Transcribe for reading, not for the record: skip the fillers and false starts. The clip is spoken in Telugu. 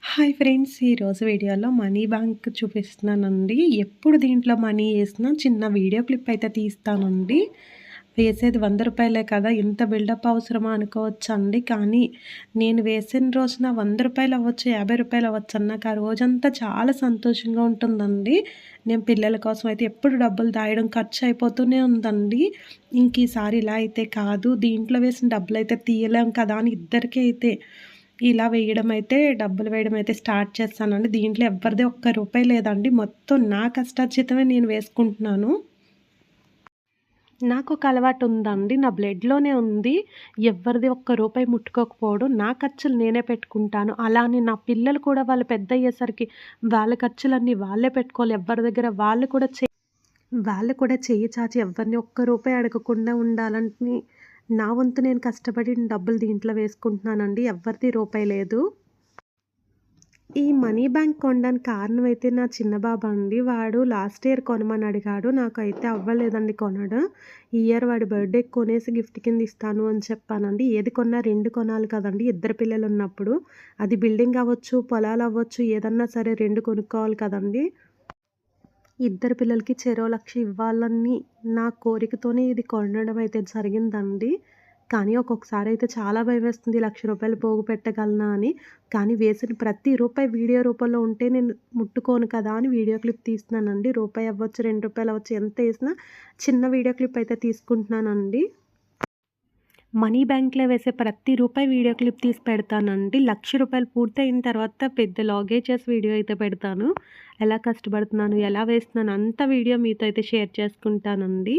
Hi friends! ఈరోజు వీడియోలో మనీ బ్యాంక్ చూపిస్తున్నానండి. ఎప్పుడు దీంట్లో మనీ ఏసినా చిన్న వీడియో క్లిప్ అయితే తీస్తానండి. వేసేది రూ. 100 కదా! ఇంత బిల్డప్ అవసరమా అనుకోవచ్చండి. కానీ నేను వేసిన రోజున రూ. 100 అవ్వచ్చు, రూ. 50 అవ్వచ్చు నాకు ఆ రోజంతా చాలా సంతోషంగా ఉంటుందండి. నేను పిల్లల కోసం అయితే ఎప్పుడు డబ్బులు దాయడం ఖర్చు అయిపోతూనే ఉందండి. ఇంక ఈసారి ఇలా అయితే కాదు. దీంట్లో వేసిన డబ్బులైతే తీయలేం కదా! అని ఇద్దరికీ అయితే ఇలా వేయడం అయితే డబ్బులు వేయడం అయితే స్టార్ట్ చేస్తానండి. దీంట్లో ఎవ్వరిది ఒక్క రూపాయి లేదండి. మొత్తం నా కష్టార్జితమే నేను వేసుకుంటున్నాను. నాకొక అలవాటు ఉందండి. నా బ్లడ్‌లోనే ఉంది. ఎవ్వరిది ఒక్క రూపాయి ముట్టుకోకపోవడం. నా ఖర్చులు నేనే పెట్టుకుంటాను. అలా అని నా పిల్లలు కూడా వాళ్ళు పెద్దయ్యేసరికి వాళ్ళ ఖర్చులన్నీ వాళ్ళే పెట్టుకోవాలి. ఎవ్వరి దగ్గర వాళ్ళు కూడా చెయ్యి చాచి ఎవ్వరిని ఒక్క రూపాయి అడగకుండా ఉండాలని నా వంతు నేను కష్టపడి డబ్బులు దీంట్లో వేసుకుంటున్నానండి. ఎవ్వరిది రూపాయి లేదు. ఈ మనీ బ్యాంక్ కొనడానికి కారణం అయితే నా చిన్న బాబు అండి. వాడు లాస్ట్ ఇయర్ కొనమని అడిగాడు. నాకైతే అవ్వలేదండి కొనడం. ఈ ఇయర్ వాడి బర్త్‌డేకి కొనేసి గిఫ్ట్ కింద ఇస్తాను అని చెప్పానండి. ఏది కొన్నా 2 కొనాలి కదండీ! ఇద్దరు పిల్లలున్నప్పుడు. అది బిల్డింగ్ అవ్వచ్చు, పొలాలవ్వచ్చు ఏదన్నా సరే 2 కొనుక్కోవాలి కదండీ! ఇద్దరు పిల్లలకి చెరో 1,00,000 ఇవ్వాలని నా కోరికతోనే ఇది కొనడం అయితే జరిగిందండి. కానీ ఒక్కొక్కసారయితే చాలా భయమేస్తుంది. రూ. 1,00,000 పోగు పెట్టగలనా అని. కానీ వేసిన ప్రతి రూపాయి వీడియో రూపంలో ఉంటే నేను ముట్టుకోను కదా అని వీడియో క్లిప్ తీస్తున్నానండి. రూపాయి అవ్వచ్చు, రూ. 2 అవ్వచ్చు ఎంతేసినా చిన్న వీడియో క్లిప్ అయితే తీసుకుంటున్నానండి. మనీ బ్యాంక్‌లో వేసే ప్రతి రూపాయి వీడియో క్లిప్ తీసి పెడతానండి. రూ. 1,00,000 పూర్తయిన తర్వాత పెద్ద లాగేజెస్ వీడియో అయితే పెడతాను. ఎలా కష్టపడుతున్నాను, ఎలా వేస్తున్నాను అంత వీడియో మీతో అయితే షేర్ చేసుకుంటానండి.